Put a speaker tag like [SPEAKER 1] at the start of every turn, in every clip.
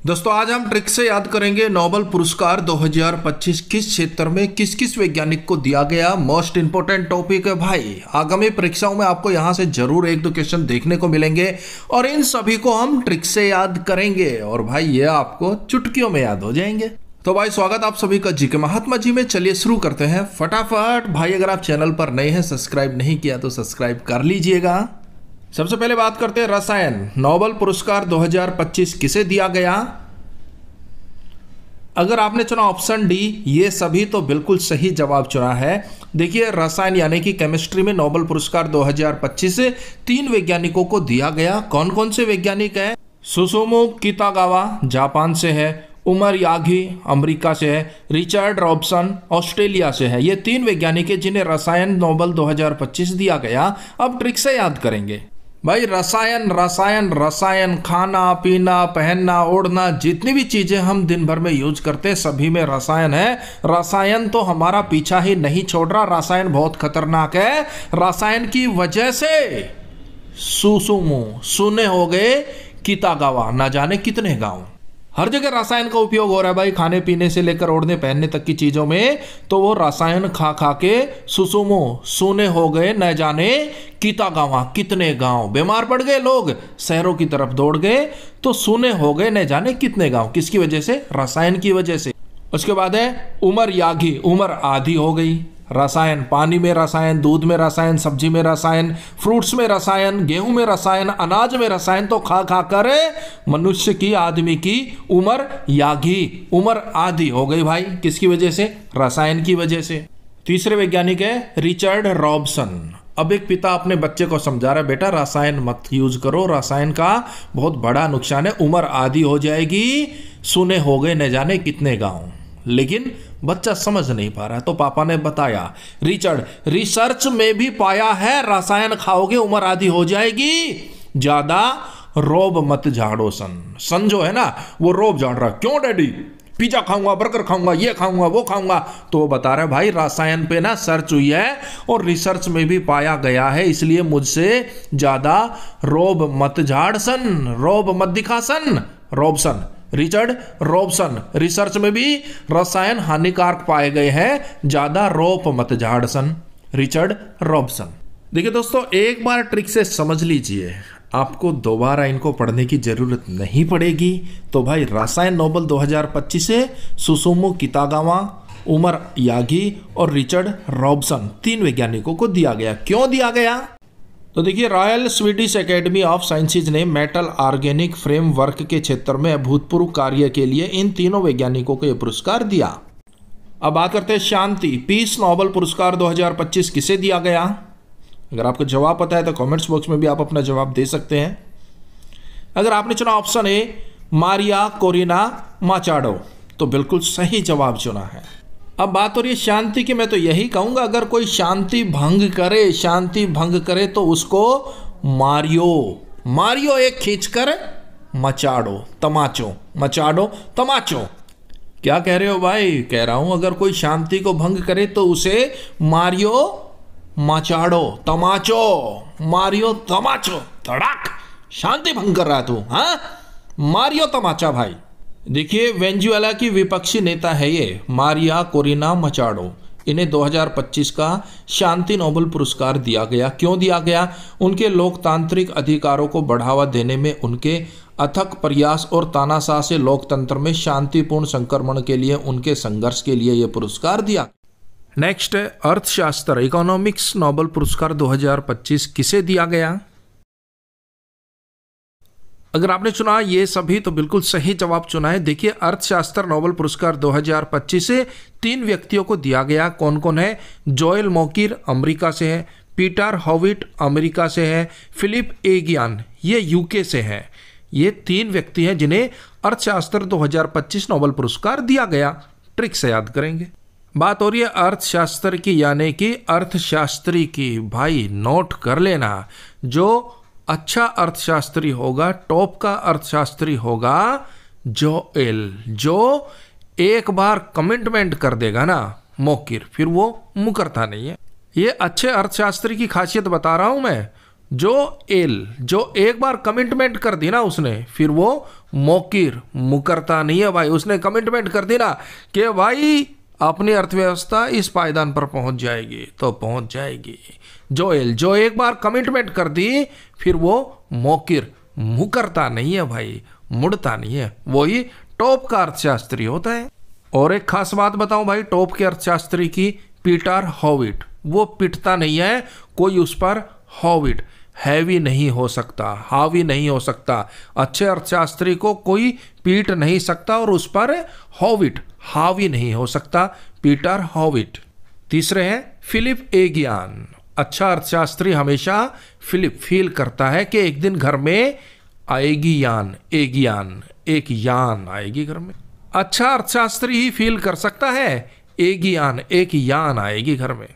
[SPEAKER 1] दोस्तों आज हम ट्रिक से याद करेंगे नोबेल पुरस्कार 2025 किस क्षेत्र में किस किस वैज्ञानिक को दिया गया। मोस्ट इंपोर्टेंट टॉपिक है भाई, आगामी परीक्षाओं में आपको यहां से जरूर एक दो क्वेश्चन देखने को मिलेंगे और इन सभी को हम ट्रिक से याद करेंगे और भाई ये आपको चुटकियों में याद हो जाएंगे। तो भाई स्वागत आप सभी का जी के महात्मा जी में। चलिए शुरू करते हैं फटाफट। भाई अगर आप चैनल पर नए हैं, सब्सक्राइब नहीं किया तो सब्सक्राइब कर लीजिएगा। सबसे पहले बात करते हैं रसायन। नोबेल पुरस्कार 2025 किसे दिया गया? अगर आपने चुना ऑप्शन डी, ये सभी तो बिल्कुल सही जवाब चुना है। देखिए रसायन यानी कि केमिस्ट्री में नोबेल पुरस्कार 2025 से 3 वैज्ञानिकों को दिया गया। कौन कौन से वैज्ञानिक हैं? सुसुमु कितागावा जापान से है, उमर यागी अमेरिका से है, रिचर्ड रॉबसन ऑस्ट्रेलिया से है। ये 3 वैज्ञानिक हैं जिन्हें रसायन नोबेल 2025 दिया गया। अब ट्रिक से याद करेंगे भाई। रसायन रसायन रसायन, खाना पीना पहनना ओढ़ना, जितनी भी चीजें हम दिन भर में यूज करते हैं सभी में रसायन है। रसायन तो हमारा पीछा ही नहीं छोड़ रहा, रसायन बहुत खतरनाक है। रसायन की वजह से सुसुमु सुने हो गए कितागावा, ना जाने कितने गांव। हर जगह रसायन का उपयोग हो रहा है भाई, खाने पीने से लेकर ओढ़ने पहनने तक की चीजों में। तो वो रसायन खा खा के सुसुमो सूने हो गए, न जाने कितागावा कितने गांव। बीमार पड़ गए लोग, शहरों की तरफ दौड़ गए, तो सूने हो गए न जाने कितने गांव। किसकी वजह से? रसायन की वजह से। उसके बाद है उमर यागी, उमर आधी हो गई। रसायन, पानी में रसायन, दूध में रसायन, सब्जी में रसायन, फ्रूट्स में रसायन, गेहूं में रसायन, अनाज में रसायन। तो खा खा कर मनुष्य की, आदमी की उम्र यागी, उम्र आधी हो गई भाई। किसकी वजह से? रसायन की वजह से। तीसरे वैज्ञानिक है रिचर्ड रॉबसन। अब एक पिता अपने बच्चे को समझा रहा है, बेटा रसायन मत यूज करो, रसायन का बहुत बड़ा नुकसान है, उम्र आधी हो जाएगी, सुने हो गए न जाने कितने गांव। लेकिन बच्चा समझ नहीं पा रहा, तो पापा ने बताया रिचर्ड, रिसर्च में भी पाया है रसायन खाओगे उम्र आधी हो जाएगी, ज्यादा रोब मत झाड़ो। सन जो है ना वो रोब झाड़ रहा। क्यों डैडी? पिज्जा खाऊंगा, बर्गर खाऊंगा, ये खाऊंगा, वो खाऊंगा। तो वो बता रहा है भाई रसायन पे ना सर्च हुई है और रिसर्च में भी पाया गया है, इसलिए मुझसे ज्यादा रोब मत झाड़ सन, रोब मत दिखा सन। रॉबसन, रिचर्ड रॉबसन, रिसर्च में भी रसायन हानिकारक पाए गए हैं, ज्यादा रोप मत झाड़ सन। Richard Robson. देखिए दोस्तों एक बार ट्रिक से समझ लीजिए, आपको दोबारा इनको पढ़ने की जरूरत नहीं पड़ेगी। तो भाई रसायन नोबेल 2025 से सुसुमु कितागावा, उमर यागी और रिचर्ड रॉबसन 3 वैज्ञानिकों को दिया गया। क्यों दिया गया? तो देखिए royal Swedish academy of sciences ने मेटल ऑर्गेनिक फ्रेमवर्क के क्षेत्र में अभूतपूर्व कार्य के लिए इन तीनों वैज्ञानिकों को यह पुरस्कार दिया। अब बात करते हैं शांति, पीस नोबेल पुरस्कार 2025 किसे दिया गया? अगर आपको जवाब पता है तो कमेंट्स बॉक्स में भी आप अपना जवाब दे सकते हैं। अगर आपने चुना ऑप्शन ए मारिया कोरिना माचाडो, तो बिल्कुल सही जवाब चुना है। अब बात हो रही है शांति की, मैं तो यही कहूंगा अगर कोई शांति भंग करे, शांति भंग करे तो उसको मारियो, मारियो एक खींचकर मचाडो, तमाचो, मचाडो तमाचो। क्या कह रहे हो भाई? कह रहा हूं अगर कोई शांति को भंग करे तो उसे मारियो मचाडो तमाचो, मारियो तमाचो, धड़ाक। शांति भंग कर रहा है तू, हाँ? मारियो तमाचा भाई। देखिए वेनेजुएला की विपक्षी नेता है ये मारिया कोरिना मचाडो। इन्हें 2025 का शांति नोबेल पुरस्कार दिया गया। क्यों दिया गया? उनके लोकतांत्रिक अधिकारों को बढ़ावा देने में उनके अथक प्रयास और तानाशाह से लोकतंत्र में शांतिपूर्ण संक्रमण के लिए उनके संघर्ष के लिए यह पुरस्कार दिया। नेक्स्ट अर्थशास्त्र इकोनॉमिक्स नोबेल पुरस्कार 2025 किसे दिया गया? अगर आपने चुना ये सभी तो बिल्कुल सही जवाब चुना है। देखिए अर्थशास्त्र नोबेल पुरस्कार 2025 से 3 व्यक्तियों को दिया गया। कौन कौन है? जोएल मोकिर अमेरिका से है, पीटर हॉविट अमेरिका से है, फिलिप एगियान ये यूके से है। ये 3 व्यक्ति हैं जिन्हें अर्थशास्त्र 2025 नोबेल पुरस्कार दिया गया। ट्रिक से याद करेंगे। बात हो रही है अर्थशास्त्र की यानी कि अर्थशास्त्री की। भाई नोट कर लेना, जो अच्छा अर्थशास्त्री होगा, टॉप का अर्थशास्त्री होगा जोएल, जो एक बार कमिटमेंट कर देगा ना मोकिर, फिर वो मुकरता नहीं है। ये अच्छे अर्थशास्त्री की खासियत बता रहा हूं मैं। जो एक बार कमिटमेंट कर दी ना उसने, फिर वो मोकिर, मुकरता नहीं है भाई। उसने कमिटमेंट कर दी ना कि भाई अपनी अर्थव्यवस्था इस पायदान पर पहुंच जाएगी तो पहुंच जाएगी। जोएल, जो एक बार कमिटमेंट कर दी फिर वो मोकिर, मुकरता नहीं है भाई, मुड़ता नहीं है। वही टॉप का अर्थशास्त्री होता है। और एक खास बात बताऊं भाई टॉप के अर्थशास्त्री की, पीटर होविट। वो पिटता नहीं है कोई उस पर, होविट हैवी नहीं हो सकता, हावी नहीं हो सकता। अच्छे अर्थशास्त्री को कोई पीट नहीं सकता और उस पर होविट हावी नहीं हो सकता, पीटर होविट। तीसरे हैं फिलिप एगियान। अच्छा अर्थशास्त्री हमेशा फिलिप फील करता है कि एक दिन घर में आएगी यान, एगियान, एक यान आएगी घर में। अच्छा अर्थशास्त्री ही फील कर सकता है एगियान, एक यान आएगी घर में।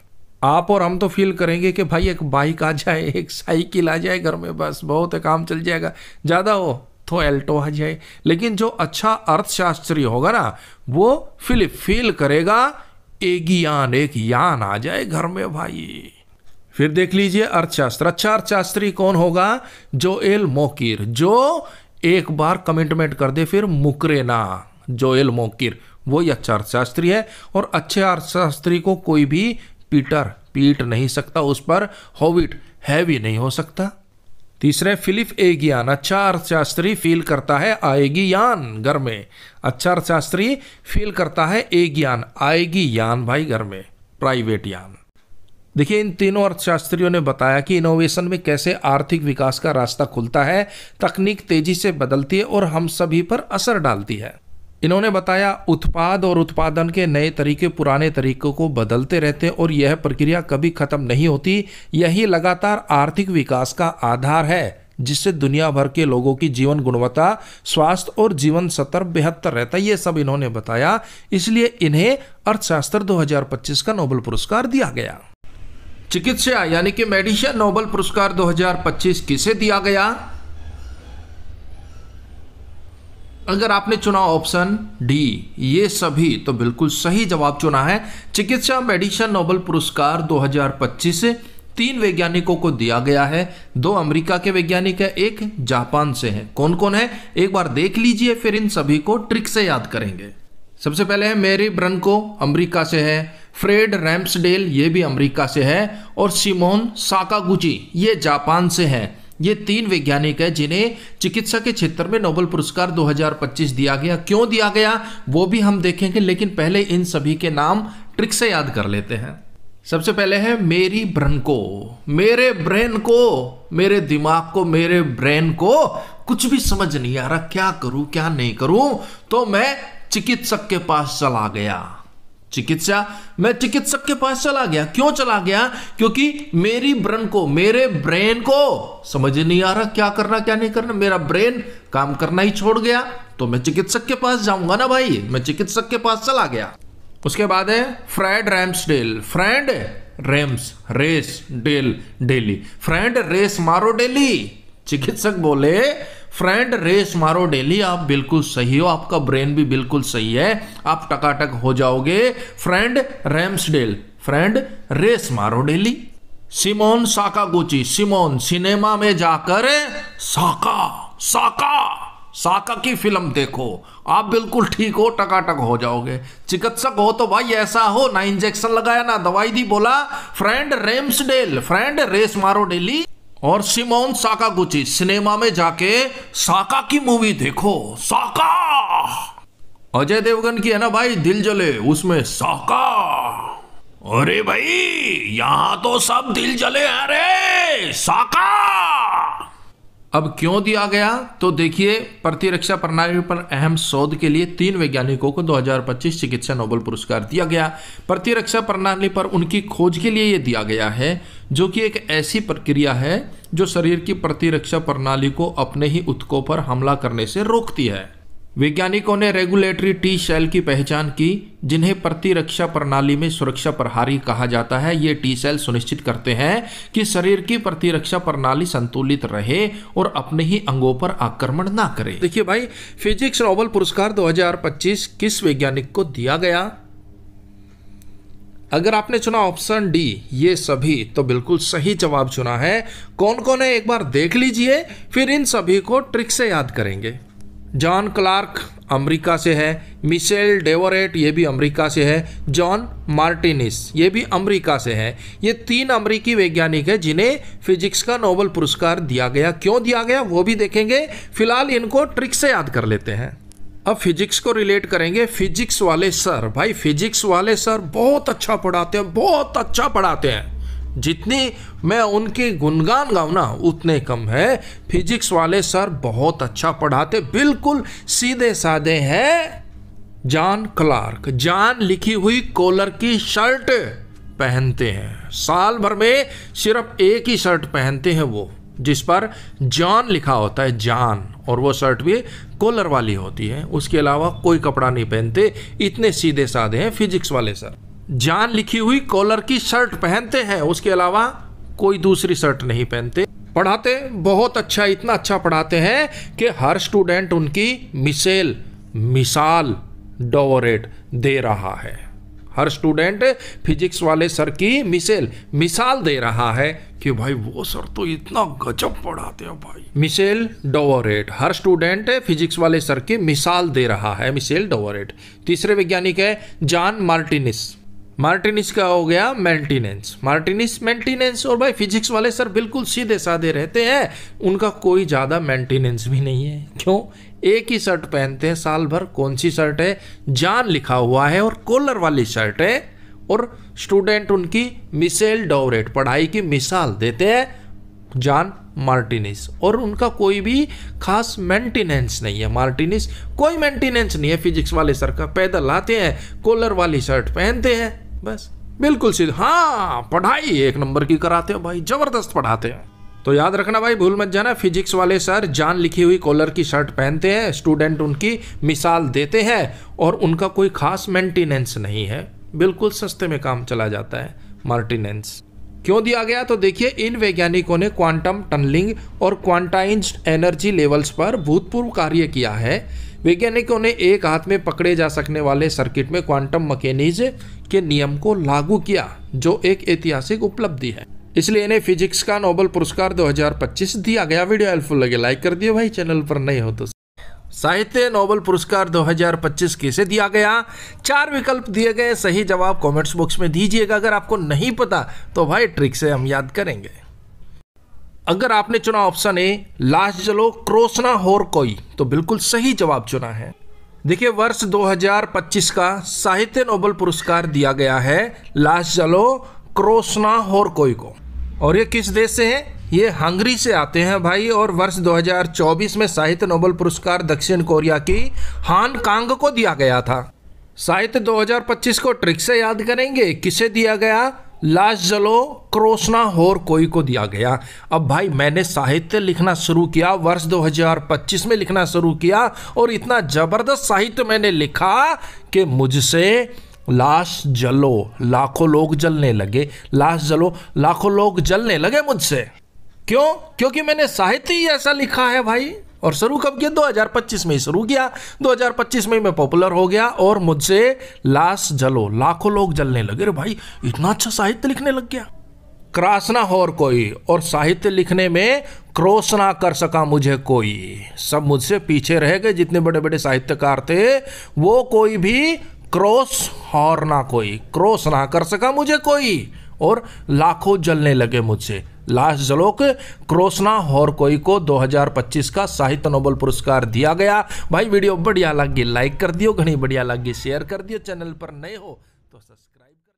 [SPEAKER 1] आप और हम तो फील करेंगे कि भाई एक बाइक आ जाए, एक साइकिल आ जाए घर में, बस बहुत है, काम चल जाएगा। ज़्यादा हो तो एल्टो आ जाए। लेकिन जो अच्छा अर्थशास्त्री होगा ना, वो फिलिप फील करेगा एगियान, एक यान आ जाए घर में भाई। फिर देख लीजिए अर्थशास्त्र। अच्छा अर्थशास्त्री कौन होगा? जोएल मोकिर, जो एक बार कमिटमेंट कर दे फिर मुकरे ना। जोएल मोकिर वही अच्छा अर्थशास्त्री है। और अच्छे अर्थशास्त्री को कोई भी पीटर पीट नहीं सकता, उस पर होविट हैवी नहीं हो सकता। तीसरे फिलिप एगियान। अच्छा अर्थशास्त्री फील करता है आएगी यान घर में। अच्छा अर्थशास्त्री फील करता है एगियान, आएगी यान भाई घर में, प्राइवेट यान। देखिए इन तीनों अर्थशास्त्रियों ने बताया कि इनोवेशन में कैसे आर्थिक विकास का रास्ता खुलता है, तकनीक तेजी से बदलती है और हम सभी पर असर डालती है। इन्होंने बताया उत्पाद और उत्पादन के नए तरीके पुराने तरीकों को बदलते रहते हैं और यह प्रक्रिया कभी खत्म नहीं होती। यही लगातार आर्थिक विकास का आधार है जिससे दुनिया भर के लोगों की जीवन गुणवत्ता, स्वास्थ्य और जीवन स्तर बेहतर रहता है। ये सब इन्होंने बताया, इसलिए इन्हें अर्थशास्त्र 2025 का नोबेल पुरस्कार दिया गया। चिकित्सा यानी कि मेडिसिन नोबेल पुरस्कार 2025 किसे दिया गया? अगर आपने चुना ऑप्शन डी ये सभी, तो बिल्कुल सही जवाब चुना है। चिकित्सा मेडिसिन नोबेल पुरस्कार 2025 3 वैज्ञानिकों को दिया गया है। 2 अमेरिका के वैज्ञानिक है, एक जापान से है। कौन कौन है एक बार देख लीजिए, फिर इन सभी को ट्रिक से याद करेंगे। सबसे पहले है मेरी ब्रनको, अमेरिका से है। फ्रेड रैम्सडेल, ये भी अमेरिका से है। और सिमोन साकागुची, ये जापान से है। ये 3 वैज्ञानिक है जिन्हें चिकित्सा के क्षेत्र में नोबेल पुरस्कार 2025 दिया गया। क्यों दिया गया वो भी हम देखेंगे, लेकिन पहले इन सभी के नाम ट्रिक से याद कर लेते हैं। सबसे पहले है मेरी ब्रनको। मेरे ब्रेन को, मेरे दिमाग को, मेरे ब्रेन को कुछ भी समझ नहीं आ रहा, क्या करूं क्या नहीं करूं, तो मैं चिकित्सक के पास चला गया। मैं चिकित्सक के पास चला गया। क्यों चला गया? क्योंकि मेरी ब्रेन को, मेरे ब्रेन को समझ नहीं आ रहा क्या करना क्या नहीं करना, मेरा ब्रेन काम करना ही छोड़ गया, तो मैं चिकित्सक के पास जाऊंगा ना भाई। मैं चिकित्सक के पास चला गया। उसके बाद है Fred Ramsdell. Friend rams, race dell, daily. Friend race मारो डेली। चिकित्सक बोले फ्रेंड रेस मारो डेली। आप बिल्कुल सही हो, आपका ब्रेन भी बिल्कुल सही है, आप टकाटक हो जाओगे। फ्रेंड रैम्सडेल, फ्रेंड रेस मारो daily. Simone Sakaguchi. Simone cinema में जाकर साका की फिल्म देखो, आप बिल्कुल ठीक हो, टकाटक हो जाओगे। चिकित्सक हो तो भाई ऐसा हो, ना इंजेक्शन लगाया ना दवाई दी, बोला फ्रेंड रैम्सडेल, फ्रेंड रेस मारो डेली। और सिमोन साकागुची, सिनेमा में जाके साका की मूवी देखो। साका अजय देवगन की है ना भाई, दिल जले, उसमें साका। अरे भाई यहां तो सब दिल जले हैं रे, साका। अब क्यों दिया गया? तो देखिए प्रतिरक्षा प्रणाली पर अहम शोध के लिए 3 वैज्ञानिकों को 2025 चिकित्सा नोबेल पुरस्कार दिया गया। प्रतिरक्षा प्रणाली पर उनकी खोज के लिए यह दिया गया है, जो कि एक ऐसी प्रक्रिया है जो शरीर की प्रतिरक्षा प्रणाली को अपने ही ऊतकों पर हमला करने से रोकती है। वैज्ञानिकों ने रेगुलेटरी टी सेल की पहचान की, जिन्हें प्रतिरक्षा प्रणाली में सुरक्षा प्रहरी कहा जाता है। ये टी सेल सुनिश्चित करते हैं कि शरीर की प्रतिरक्षा प्रणाली संतुलित रहे और अपने ही अंगों पर आक्रमण ना करे। देखिए भाई, फिजिक्स नोबेल पुरस्कार 2025 किस वैज्ञानिक को दिया गया? अगर आपने चुना ऑप्शन डी ये सभी, तो बिल्कुल सही जवाब चुना है। कौन कौन है एक बार देख लीजिए, फिर इन सभी को ट्रिक से याद करेंगे। जॉन क्लार्क अमेरिका से है, मिशेल डेवोरेट ये भी अमेरिका से है, जॉन मार्टिनिस ये भी अमेरिका से है। ये 3 अमेरिकी वैज्ञानिक हैं जिन्हें फिजिक्स का नोबेल पुरस्कार दिया गया। क्यों दिया गया वो भी देखेंगे, फिलहाल इनको ट्रिक से याद कर लेते हैं। अब फिजिक्स को रिलेट करेंगे। फिजिक्स वाले सर, भाई फिजिक्स वाले सर बहुत अच्छा पढ़ाते हैं, बहुत अच्छा पढ़ाते हैं। जितनी मैं उनके गुणगान गाऊं ना उतने कम है। फिजिक्स वाले सर बहुत अच्छा पढ़ाते, बिल्कुल सीधे साधे हैं। जॉन क्लार्क, जॉन लिखी हुई कॉलर की शर्ट पहनते हैं, साल भर में सिर्फ एक ही शर्ट पहनते हैं वो जिस पर जॉन लिखा होता है, जॉन, और वो शर्ट भी कॉलर वाली होती है। उसके अलावा कोई कपड़ा नहीं पहनते, इतने सीधे साधे हैं फिजिक्स वाले सर। जॉन लिखी हुई कॉलर की शर्ट पहनते हैं, उसके अलावा कोई दूसरी शर्ट नहीं पहनते। पढ़ाते बहुत अच्छा, इतना अच्छा पढ़ाते हैं कि हर स्टूडेंट उनकी मिसाल डेवोरेट दे रहा है। हर स्टूडेंट फिजिक्स वाले सर की मिसाल दे रहा है कि भाई वो सर तो इतना गजब पढ़ाते हैं भाई। मिशेल डेवोरेट, हर स्टूडेंट फिजिक्स वाले सर की मिसाल दे रहा है, मिशेल डेवोरेट। तीसरे वैज्ञानिक है जॉन मार्टिनिस। मार्टिनिस का हो गया मेंटेनेंस, मार्टिनिस मेंटेनेंस। और भाई फिजिक्स वाले सर बिल्कुल सीधे साधे रहते हैं, उनका कोई ज़्यादा मेंटेनेंस भी नहीं है। क्यों? एक ही शर्ट पहनते हैं साल भर। कौन सी शर्ट है? जॉन लिखा हुआ है और कॉलर वाली शर्ट है। और स्टूडेंट उनकी मिशेल डेवोरेट, पढ़ाई की मिसाल देते हैं, जॉन मार्टिनिस। और उनका कोई भी खास मेंटेनेंस नहीं है। मार्टिनिस कोई मेंटेनेंस नहीं है फिजिक्स वाले सर का, पैदल आते हैं, कॉलर वाली शर्ट पहनते हैं, बस बिल्कुल सीधे। हाँ, पढ़ाई 1 नंबर की कराते हैं भाई, जबरदस्त पढ़ाते हैं। तो याद रखना भाई, भूल मत जाना, फिजिक्स वाले सर जॉन लिखी हुई कॉलर की शर्ट पहनते हैं, स्टूडेंट उनकी मिसाल देते हैं और उनका कोई खास मेंटेनेंस नहीं है, बिल्कुल सस्ते में काम चला जाता है। मार्टिनेंस क्यों दिया गया? तो देखिए, इन वैज्ञानिकों ने क्वांटम टनलिंग और क्वांटाइज्ड एनर्जी लेवल्स पर भूतपूर्व कार्य किया है। वैज्ञानिकों ने एक हाथ में पकड़े जा सकने वाले सर्किट में क्वांटम मैकेनिज्म के नियम को लागू किया, जो एक ऐतिहासिक उपलब्धि है। इसलिए इन्हें फिजिक्स का नोबेल पुरस्कार 2025 दिया गया। वीडियो हेल्पफुल लगे लाइक कर दियो भाई, चैनल पर नए हो तो। साहित्य नोबेल पुरस्कार 2025 किसे दिया गया? 4 विकल्प दिए गए, सही जवाब कमेंट्स बॉक्स में दीजिएगा। अगर आपको नहीं पता तो भाई ट्रिक से हम याद करेंगे। अगर आपने चुना ऑप्शन ए, लाजलो क्रोसना होर कोई, तो बिल्कुल सही जवाब चुना है। देखिए, वर्ष 2025 का साहित्य नोबेल पुरस्कार दिया गया है लाजलो क्रोसना होर कोई को। और ये किस देश से है? ये हंगरी से आते हैं भाई। और वर्ष 2024 में साहित्य नोबेल पुरस्कार दक्षिण कोरिया की हान कांग को दिया गया था। साहित्य 2025 को ट्रिक से याद करेंगे। किसे दिया गया? लाजलो क्रोसना होर कोई को दिया गया। अब भाई मैंने साहित्य लिखना शुरू किया, वर्ष 2025 में लिखना शुरू किया, और इतना जबरदस्त साहित्य मैंने लिखा कि मुझसे लाश जलो, लाखों लोग जलने लगे। लाश जलो, लाखों लोग जलने लगे मुझसे। क्यों? क्योंकि मैंने साहित्य ही ऐसा लिखा है भाई। और शुरू कब किया? 2025 में ही शुरू किया। 2025 में मैं पॉपुलर हो गया और मुझसे लाश जलो, लाखों लोग जलने लगे। रे भाई, इतना अच्छा साहित्य लिखने लग गया। क्रासना होर कोई, और साहित्य लिखने में क्रॉस ना कर सका मुझे कोई। सब मुझसे पीछे रह गए, जितने बड़े बड़े साहित्यकार थे वो कोई भी क्रॉस और ना कोई, क्रॉस ना कर सका मुझे कोई, और लाखों जलने लगे मुझसे। लाश जलोक क्रोसना होर कोई को 2025 का साहित्य नोबेल पुरस्कार दिया गया। भाई वीडियो बढ़िया लगी लाइक कर दियो, घनी बढ़िया लगी शेयर कर दियो, चैनल पर नए हो तो सब्सक्राइब कर